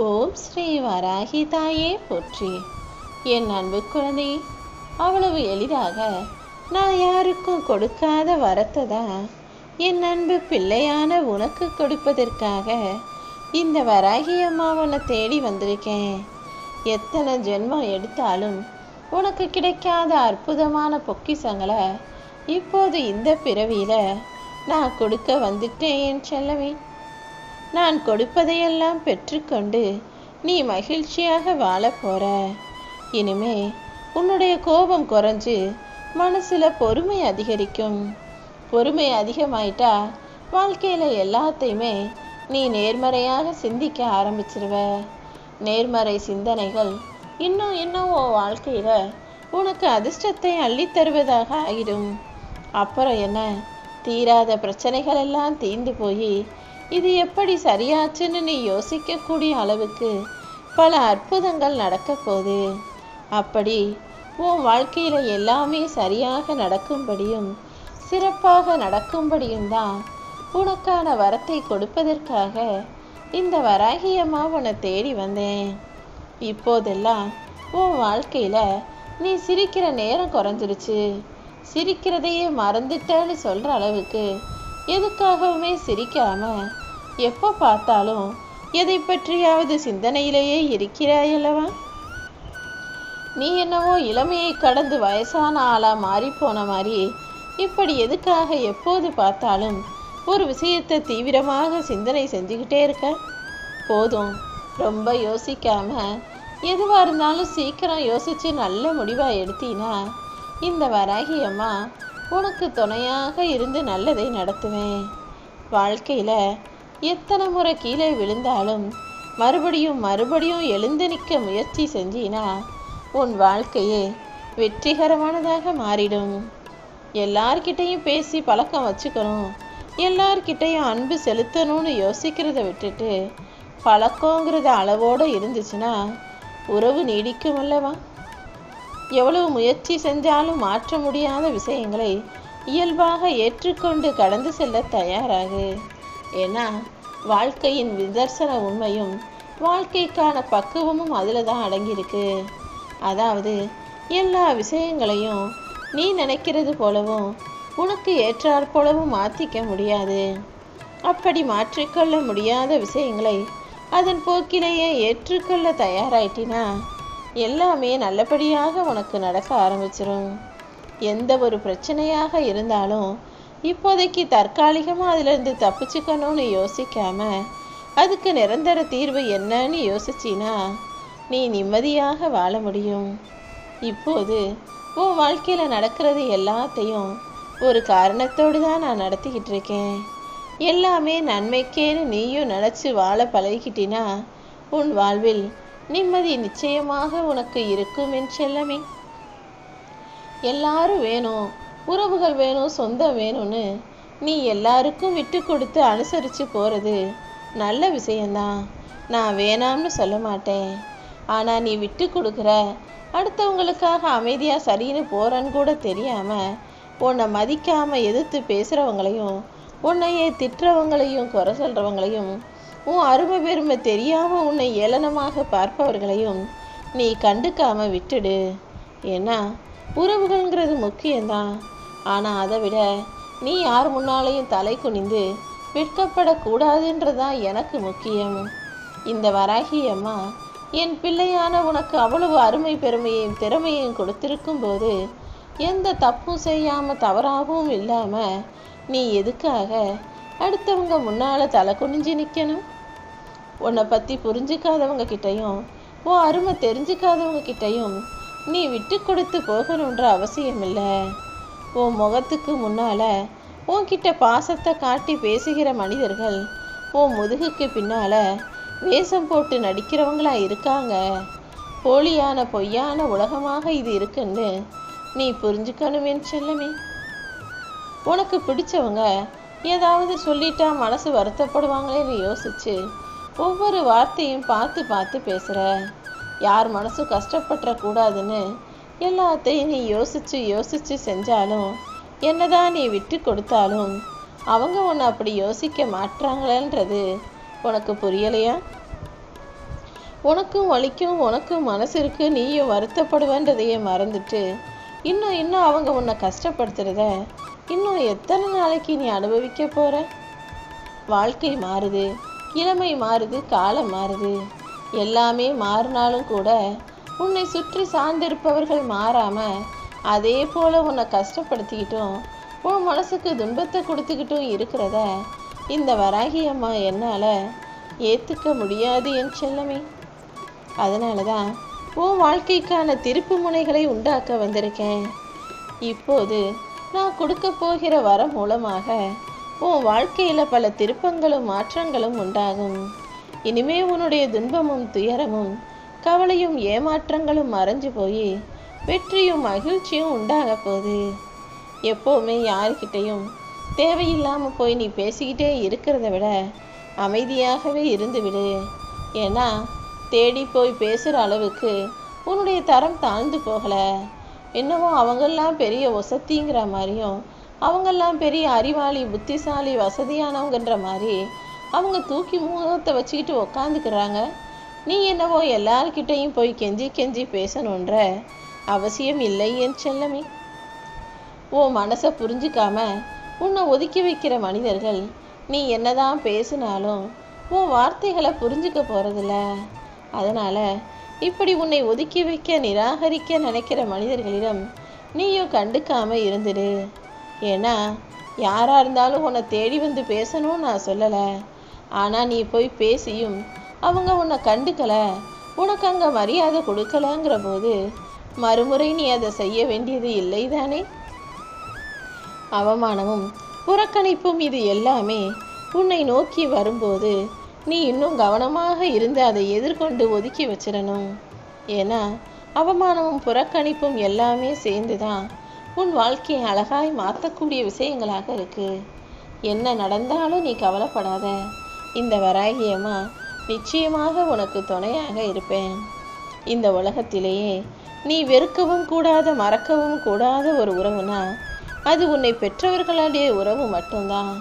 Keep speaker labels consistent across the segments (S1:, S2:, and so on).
S1: ஓம் ஸ்ரீ வராகி தாயே போற்றி. என் அன்பு குழந்தை, அவ்வளவு எளிதாக நான் யாருக்கும் கொடுக்காத வரத்தை தான் என் அன்பு பிள்ளையான உனக்கு கொடுப்பதற்காக இந்த வராகி அம்மா உன்னை தேடி வந்திருக்கேன். எத்தனை ஜென்மம் எடுத்தாலும் உனக்கு கிடைக்காத அற்புதமான பொக்கிஷங்களை இப்போது இந்த பிறவியில் நான் கொடுக்க வந்துட்டேன் என் செல்லவே. நான் கொடுப்பதையெல்லாம் பெற்றுக்கொண்டு நீ மகிழ்ச்சியாக வாழ போற. இனிமே உன்னுடைய கோபம் குறைஞ்சு மனசுல பொறுமை அதிகரிக்கும். பொறுமை அதிகமாயிட்டா வாழ்க்கையில எல்லாத்தையுமே நீ நேர்மறையாக சிந்திக்க ஆரம்பிச்சிருவ. நேர்மறை சிந்தனைகள் இன்னும் இன்னும் உன் வாழ்க்கையில உனக்கு அதிர்ஷ்டத்தை அள்ளித்தருவதாக ஆகிடும். அப்புறம் என்ன, தீராத பிரச்சனைகள் எல்லாம் தீர்ந்து போய் இது எப்படி சரியாச்சுன்னு நீ யோசிக்கக்கூடிய அளவுக்கு பல அற்புதங்கள் நடக்க போகுது. அப்படி உன் வாழ்க்கையில எல்லாமே சரியாக நடக்கும்படியும் சிறப்பாக நடக்கும்படியும் தான் உனக்கான வரத்தை கொடுப்பதற்காக இந்த வராகி அம்மா உன்னை தேடி வந்தேன். இப்போதெல்லாம் உன் வாழ்க்கையில நீ சிரிக்கிற நேரம் குறைஞ்சிருச்சு. சிரிக்கிறதையே மறந்துட்டேன்னு சொல்ற அளவுக்கு எதுக்காகவுமே சிரிக்காம எப்போ பார்த்தாலும் எதை பற்றியாவது சிந்தனையிலேயே இருக்கிறாயல்லவா? நீ என்னவோ இளமையை கடந்து வயசான ஆளா மாறி போன மாதிரி இப்படி எதுக்காக எப்போது பார்த்தாலும் ஒரு விஷயத்தை தீவிரமாக சிந்தனை செஞ்சுக்கிட்டே இருக்க? போதும், ரொம்ப யோசிக்காம எதுவாக இருந்தாலும் சீக்கிரம் யோசிச்சு நல்ல முடிவாக எடுத்தீனா இந்த வராகி அம்மா உனக்கு துணையாக இருந்து நல்லதை நடத்துவேன். வாழ்க்கையில் எத்தனை முறை கீழே விழுந்தாலும் மறுபடியும் மறுபடியும் எழுந்து நிற்க முயற்சி செஞ்சினா உன் வாழ்க்கையே வெற்றிகரமானதாக மாறிடும். எல்லார்கிட்டையும் பேசி பழக்கம் வச்சுக்கணும், எல்லார்கிட்டையும் அன்பு செலுத்தணும்னு யோசிக்கிறத விட்டுட்டு பழக்கங்கிறத அளவோடு இருந்துச்சுன்னா உறவு நீடிக்கும் அல்லவா? எவ்வளவு முயற்சி செஞ்சாலும் மாற்ற முடியாத விஷயங்களை இயல்பாக ஏற்றுக்கொண்டு கடந்து செல்ல தயாராகு. ஏன்னா வாழ்க்கையின் நிதர்சன உண்மையும் வாழ்க்கைக்கான பக்குவமும் அதில் தான் அடங்கியிருக்கு. அதாவது எல்லா விஷயங்களையும் நீ நினைக்கிறது போலவும் உனக்கு ஏற்றாற் போலவும் மாற்றிக்க முடியாது. அப்படி மாற்றிக்கொள்ள முடியாத விஷயங்களை அதன் போக்கிலேயே ஏற்றுக்கொள்ள தயாராயிட்டினா எல்லாமே நல்லபடியாக உனக்கு நடக்க ஆரம்பிச்சிடும். எந்த ஒரு பிரச்சனையாக இருந்தாலும் இப்போதைக்கு தற்காலிகமாக அதிலிருந்து தப்பிச்சுக்கணும்னு யோசிக்காம அதுக்கு நிரந்தர தீர்வு என்னன்னு யோசிச்சினா நீ நிம்மதியாக வாழ முடியும். இப்போது உன் வாழ்க்கையில் நடக்கிறது எல்லாத்தையும் ஒரு காரணத்தோடு தான் நான் நடத்திக்கிட்டு இருக்கேன். எல்லாமே நன்மைக்கேன்னு நீயும் நினச்சி வாழ பழகிக்கிட்டினா உன் வாழ்வில் நிம்மதி நிச்சயமாக உனக்கு இருக்கும் என் செல்லமே. எல்லாரும் வேணும், உறவுகள் வேணும், சொந்தம் வேணும்னு நீ எல்லாருக்கும் விட்டு கொடுத்து அனுசரித்து போகிறது நல்ல விஷயந்தான். நான் வேணாம்னு சொல்ல மாட்டேன். ஆனால் நீ விட்டு கொடுக்குற, அடுத்தவங்களுக்காக அமைதியாக சரின்னு போகிறன்னு கூட தெரியாமல் உன்னை மதிக்காமல் எதிர்த்து பேசுகிறவங்களையும் உன்னையே திட்டுறவங்களையும் குறை சொல்கிறவங்களையும் உன் அருமை பெருமை தெரியாமல் உன்னை ஏளனமாக பார்ப்பவர்களையும் நீ கண்டுக்காமல் விட்டுடு. ஏன்னா உறவுகள்ங்கிறது முக்கியம்தான். ஆனால் அதை விட நீ யார் முன்னாலேயும் தலை குனிந்து வெட்கப்படக்கூடாதுன்றதான் எனக்கு முக்கியம். இந்த வராகி அம்மா என் பிள்ளையான உனக்கு அவ்வளவு அருமை பெருமையையும் திறமையையும் கொடுத்திருக்கும் போது எந்த தப்பும் செய்யாமல் தவறாகவும் இல்லாமல் நீ எதுக்காக அடுத்தவங்க முன்னால் தலை குனிஞ்சு நிற்கணும்? உன்னை பற்றி புரிஞ்சிக்காதவங்க கிட்டையும் உன் அருமை தெரிஞ்சுக்காதவங்க கிட்டையும் நீ விட்டு கொடுத்து போகணுன்ற அவசியம் இல்லை. உன் முகத்துக்கு முன்னால் உன்கிட்ட பாசத்தை காட்டி பேசுகிற மனிதர்கள் உன் முதுகுக்கு பின்னால் வேஷம் போட்டு நடிக்கிறவங்களா இருக்காங்க. போலியான பொய்யான உலகமாக இது இருக்குன்னு நீ புரிஞ்சுக்கணுமே செல்லமே. உனக்கு பிடிச்சவங்க ஏதாவது சொல்லிட்டா மனசு வருத்தப்படுவாங்களேன்னு யோசிச்சு ஒவ்வொரு வார்த்தையும் பார்த்து பார்த்து பேசுகிற. யார் மனசு கஷ்டப்பட்டுறக்கூடாதுன்னு எல்லாத்தையும் நீ யோசிச்சு யோசிச்சு செஞ்சாலும் என்னதான் நீ விட்டு கொடுத்தாலும் அவங்க உன்னை அப்படி யோசிக்க மாட்டாங்களேன்றது உனக்கு புரியலையா? உனக்கும் வலிக்கும், உனக்கும் மனசு இருக்கு, நீயும் வருத்தப்படுவேன்றதையே மறந்துட்டு இன்னும் அவங்க உன்னை கஷ்டப்படுத்துறத இன்னும் எத்தனை நாளைக்கு நீ அனுபவிக்க போற? வாழ்க்கை மாறுது, இளமை மாறுது, காலம் மாறுது. எல்லாமே மாறினாலும் கூட உன்னை சுற்றி சார்ந்திருப்பவர்கள் மாறாம அதே போல உன்னை கஷ்டப்படுத்திக்கிட்டும் உன் மனசுக்கு துன்பத்தை கொடுத்துக்கிட்டும் இருக்கிறத இந்த வராகி அம்மா என்னால் ஏற்றுக்க முடியாது என் செல்லமே. அதனால தான் உன் வாழ்க்கைக்கான திருப்பு முனைகளை உண்டாக்க வந்திருக்கேன். இப்போது நான் கொடுக்க போகிற வரம் மூலமாக உன் வாழ்க்கையில் பல திருப்பங்களும் மாற்றங்களும் உண்டாகும். இனிமே உன்னுடைய துன்பமும் துயரமும் கவலையும் ஏமாற்றங்களும் மறைஞ்சு போய் வெற்றியும் மகிழ்ச்சியும் உண்டாக போகுது. எப்போவுமே யாருக்கிட்டையும் தேவையில்லாமல் போய் நீ பேசிக்கிட்டே இருக்கிறத விட அமைதியாகவே இருந்து விடு. ஏன்னா தேடி போய் பேசுகிற அளவுக்கு உன்னுடைய தரம் தாழ்ந்து போகலை. என்னவோ அவங்கெல்லாம் பெரிய ஒசத்திங்கிற மாதிரியும் அவங்கெல்லாம் பெரிய அறிவாளி, புத்திசாலி, வசதியானவங்கன்ற மாதிரி அவங்க தூக்கி முகத்தை வச்சுக்கிட்டு உக்காந்துக்கிறாங்க. நீ என்னவோ எல்லார்கிட்டையும் போய் கெஞ்சி கெஞ்சி பேசணுன்ற அவசியம் இல்லை என் செல்லமே. உன் மனசை புரிஞ்சிக்காம உன்னை ஒதுக்கி வைக்கிற மனிதர்கள் நீ என்னதான் பேசினாலும் உன் வார்த்தைகளை புரிஞ்சுக்க போகிறதில்ல. அதனால் இப்படி உன்னை ஒதுக்கி வைக்க நிராகரிக்க நினைக்கிற மனிதர்களிடம் நீயும் கண்டுக்காமல் இருந்துடு. ஏன்னா யாராக இருந்தாலும் உன்னை தேடி வந்து பேசணும்னு நான் சொல்லலை. ஆனால் நீ போய் பேசியும் அவங்க உன்னை கண்டுக்கலை, உனக்கு அங்கே மரியாதை கொடுக்கலங்கிற போது மறுமுறை நீ அதை செய்ய வேண்டியது இல்லை தானே? அவமானமும் புறக்கணிப்பும் இது எல்லாமே உன்னை நோக்கி வரும்போது நீ இன்னும் கவனமாக இருந்து அதை எதிர்கொண்டு ஒதுக்கி வச்சிடணும். ஏன்னா அவமானமும் புறக்கணிப்பும் எல்லாமே சேர்ந்து தான் உன் வாழ்க்கையை அழகாய் மாற்றக்கூடிய விஷயங்களாக இருக்கு. என்ன நடந்தாலும் நீ கவலைப்படாத. இந்த வராகியம்மா நிச்சயமாக உனக்கு துணையாக இருப்பேன். இந்த உலகத்திலேயே நீ வெறுக்கவும் கூடாத, மறக்கவும் கூடாத ஒரு உறவுனா அது உன்னை பெற்றவர்களுடைய உறவு மட்டும்தான்.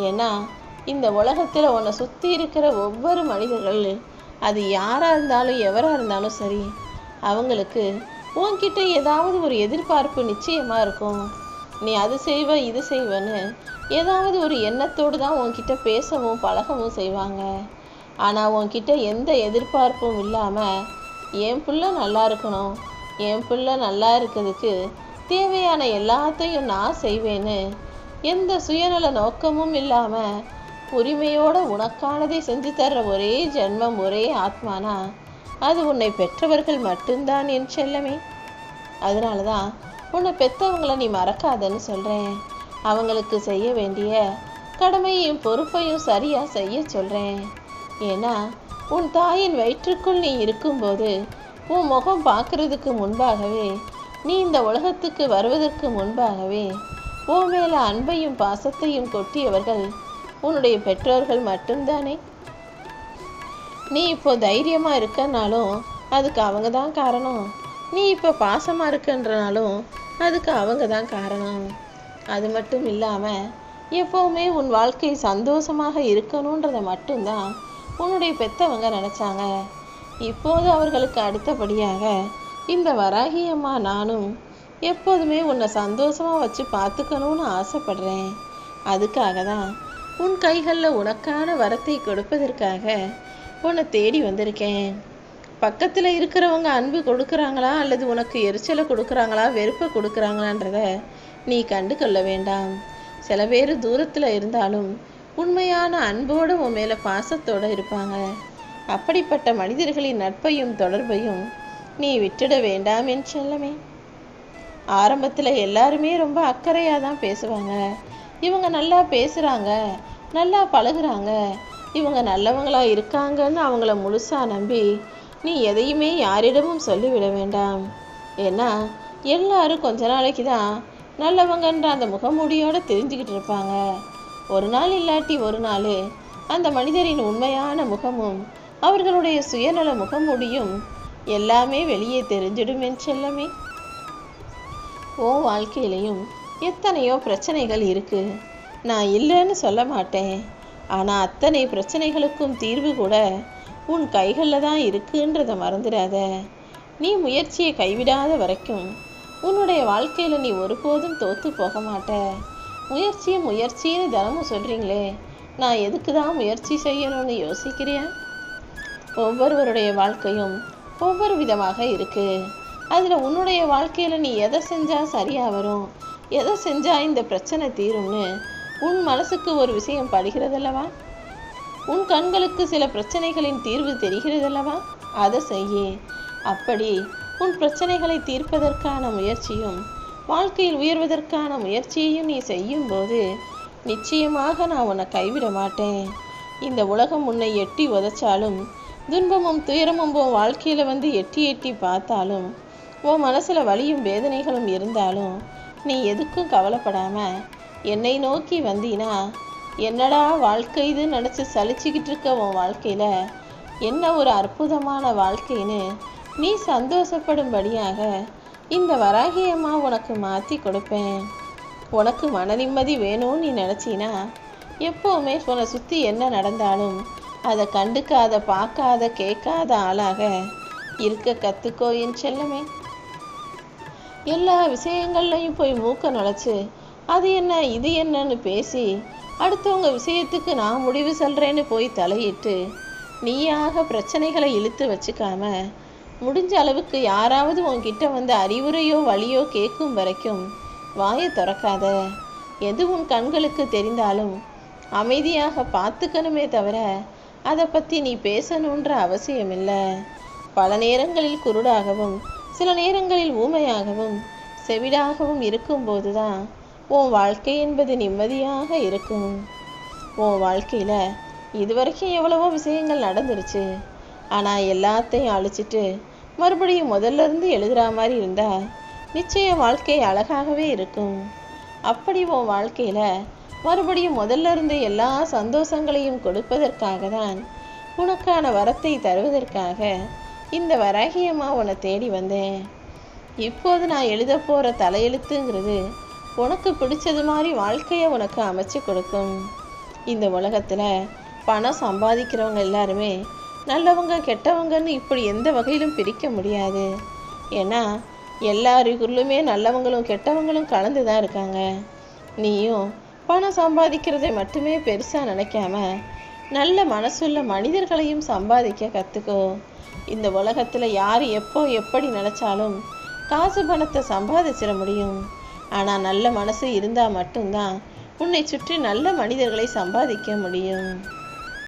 S1: ஏன்னா இந்த உலகத்தில் உன்னை சுற்றி இருக்கிற ஒவ்வொரு மனிதர்கள், அது யாராக இருந்தாலும் எவராக இருந்தாலும் சரி, அவங்களுக்கு உன்கிட்ட ஏதாவது ஒரு எதிர்பார்ப்பு நிச்சயமாக இருக்கும். நீ அது செய்வ இது செய்வன்னு ஏதாவது ஒரு எண்ணத்தோடு தான் உன்கிட்ட பேசவும் பழகவும் செய்வாங்க. ஆனால் உன்கிட்ட எந்த எதிர்பார்ப்பும் இல்லாமல் என் பிள்ளை நல்லா இருக்கணும், என் பிள்ளை நல்லா இருக்கிறதுக்கு தேவையான எல்லாத்தையும் நான் செய்வேன்னு எந்த சுயநல நோக்கமும் இல்லாமல் உரிமையோட உனக்கானதை செஞ்சு தர்ற ஒரே ஜென்மம், ஒரே ஆத்மானா அது உன்னை பெற்றவர்கள் மட்டும்தான் என் செல்லமே. அதனால தான் உன்னை பெற்றவங்களை நீ மறக்காதன்னு சொல்கிறேன். அவங்களுக்கு செய்ய வேண்டிய கடமையும் பொறுப்பையும் சரியாக செய்ய சொல்கிறேன். ஏன்னா உன் தாயின் வயிற்றுக்குள் நீ இருக்கும்போது உன் முகம் பார்க்கறதுக்கு முன்பாகவே, நீ இந்த உலகத்துக்கு வருவதற்கு முன்பாகவே உன் மேலே அன்பையும் பாசத்தையும் கொட்டியவர்கள் உன்னுடைய பெற்றோர்கள் மட்டும்தானே. நீ இப்போ தைரியமாக இருக்கனாலும் அதுக்கு அவங்க தான் காரணம். நீ இப்போ பாசமாக இருக்கன்றனாலும் அதுக்கு அவங்க தான் காரணம். அது மட்டும் இல்லாமல் எப்போவுமே உன் வாழ்க்கை சந்தோஷமாக இருக்கணுன்றதை மட்டும்தான் உன்னுடைய பெற்றவங்க நினச்சாங்க. இப்போது அவர்களுக்கு அடுத்தபடியாக இந்த வராகி அம்மா நானும் எப்போதுமே உன்னை சந்தோஷமாக வச்சு பார்த்துக்கணும்னு ஆசைப்படுறேன். அதுக்காக தான் உன் கைகளில் உனக்கான வரத்தை கொடுப்பதற்காக உன்னை தேடி வந்திருக்கேன். பக்கத்தில் இருக்கிறவங்க அன்பு கொடுக்குறாங்களா அல்லது உனக்கு எரிச்சலை கொடுக்குறாங்களா, வெறுப்பை கொடுக்குறாங்களான்றத நீ கண்டு கொள்ள வேண்டாம். சில பேர் தூரத்தில் இருந்தாலும் உண்மையான அன்போடு உன் மேலே பாசத்தோடு இருப்பாங்க. அப்படிப்பட்ட மனிதர்களின் நட்பையும் தொடர்பையும் நீ விட்டுட வேண்டாம் என் செல்லமே. ஆரம்பத்தில் எல்லாருமே ரொம்ப அக்கறையாக தான் பேசுவாங்க. இவங்க நல்லா பேசுகிறாங்க, நல்லா பழகுறாங்க, இவங்க நல்லவங்களாக இருக்காங்கன்னு அவங்கள முழுசாக நம்பி நீ எதையுமே யாரிடமும் சொல்லிவிட வேண்டாம். ஏன்னா எல்லாரும் கொஞ்ச நாளைக்கு தான் நல்லவங்கன்ற அந்த முகமூடியோடு தெரிஞ்சுக்கிட்டு இருப்பாங்க. ஒரு நாள் இல்லாட்டி ஒரு நாள் அந்த மனிதரின் உண்மையான முகமும் அவர்களுடைய சுயநல முகமூடியும் எல்லாமே வெளியே தெரிஞ்சிடும் என் செல்லமே. உன் வாழ்க்கையிலையும் எத்தனையோ பிரச்சனைகள் இருக்குது, நான் இல்லைன்னு சொல்ல மாட்டேன். ஆனால் அத்தனை பிரச்சனைகளுக்கும் தீர்வு கூட உன் கைகளில் தான் இருக்குன்றதை மறந்துடாத. நீ முயற்சியை கைவிடாத வரைக்கும் உன்னுடைய வாழ்க்கையில் நீ ஒருபோதும் தோற்று போக மாட்ட. முயற்சின்னு தினமும் சொல்கிறீங்களே, நான் எதுக்கு தான் முயற்சி செய்யணும்னு யோசிக்கிறியா? ஒவ்வொருவருடைய வாழ்க்கையும் ஒவ்வொரு விதமாக இருக்குது. அதில் உன்னுடைய வாழ்க்கையில் நீ எதை செஞ்சால் சரியாக வரும், எதை செஞ்சால் இந்த பிரச்சனை தீரும்னு உன் மனசுக்கு ஒரு விஷயம் படுகிறதல்லவா? உன் கண்களுக்கு சில பிரச்சனைகளின் தீர்வு தெரிகிறதல்லவா? அதை செய்ய. அப்படி உன் பிரச்சனைகளை தீர்ப்பதற்கான முயற்சியும் வாழ்க்கையில் உயர்வதற்கான முயற்சியையும் நீ செய்யும்போது நிச்சயமாக நான் உன்னை கைவிட மாட்டேன். இந்த உலகம் உன்னை எட்டி உதைச்சாலும், துன்பமும் துயரமும் உன் வாழ்க்கையில் வந்து எட்டி எட்டி பார்த்தாலும், உன் மனசில் வலியும் வேதனைகளும் இருந்தாலும் நீ எதுக்கும் கவலைப்படாமல் என்னை நோக்கி வந்தீனா, என்னடா வாழ்க்கை இதுன்னு நினச்சி சலிச்சுக்கிட்டு இருக்க உன் வாழ்க்கையில் என்ன ஒரு அற்புதமான வாழ்க்கைன்னு நீ சந்தோஷப்படும்படியாக இந்த வராகியம்மா உனக்கு மாற்றி கொடுப்பேன். உனக்கு மன நிம்மதி வேணும்னு நீ நினச்சினா, எப்போவுமே உன்னை சுற்றி என்ன நடந்தாலும் அதை கண்டுக்காத, பார்க்காத, கேட்காத ஆளாக இருக்க கற்றுக்கோ என் செல்லமே. எல்லா விஷயங்கள்லையும் போய் மூக்க நுழைச்சு அது என்ன இது என்னன்னு பேசி அடுத்தவங்க விஷயத்துக்கு நான் முடிவு சொல்கிறேன்னு போய் தலையிட்டு நீயாக பிரச்சனைகளை இழுத்து வச்சுக்காம, முடிஞ்ச அளவுக்கு யாராவது உன்கிட்ட வந்து அறிவுரையோ வழியோ கேட்கும் வரைக்கும் வாயை திறக்காத. எது உன் கண்களுக்கு தெரிந்தாலும் அமைதியாக பார்த்துக்கணுமே தவிர அதை பற்றி நீ பேசணுன்ற அவசியம் இல்லை. பல நேரங்களில் குருடாகவும் சில நேரங்களில் ஊமையாகவும் செவிடாகவும் இருக்கும்போது தான் உன் வாழ்க்கை என்பது நிம்மதியாக இருக்கும். உன் வாழ்க்கையில் இதுவரைக்கும் எவ்வளவோ விஷயங்கள் நடந்துருச்சு. ஆனால் எல்லாத்தையும் அழிச்சிட்டு மறுபடியும் முதல்ல இருந்து எழுதுகிற மாதிரி இருந்தால் நிச்சயம் வாழ்க்கை அழகாகவே இருக்கும். அப்படி உன் வாழ்க்கையில் மறுபடியும் முதல்ல இருந்து எல்லா சந்தோஷங்களையும் கொடுப்பதற்காக தான், உனக்கான வரத்தை தருவதற்காக இந்த வராகியம்மா உன்னை தேடி வந்தேன். இப்போது நான் எழுத போகிற தலையெழுத்துங்கிறது உனக்கு பிடிச்சது மாதிரி வாழ்க்கையை உனக்கு அமைச்சு கொடுக்கும். இந்த உலகத்தில் பணம் சம்பாதிக்கிறவங்க எல்லாருமே நல்லவங்க கெட்டவங்கன்னு இப்படி எந்த வகையிலும் பிரிக்க முடியாது. ஏன்னா எல்லாருக்குள்ளுமே நல்லவங்களும் கெட்டவங்களும் கலந்து தான் இருக்காங்க. நீயும் பணம் சம்பாதிக்கிறதை மட்டுமே பெருசாக நினைக்காம நல்ல மனசுள்ள மனிதர்களையும் சம்பாதிக்க கற்றுக்கோ. இந்த உலகத்தில் யார் எப்போ எப்படி நினச்சாலும் காசு பணத்தை சம்பாதிச்சிட முடியும். ஆனால் நல்ல மனசு இருந்தால் மட்டும்தான் உன்னை சுற்றி நல்ல மனிதர்களை சம்பாதிக்க முடியும்.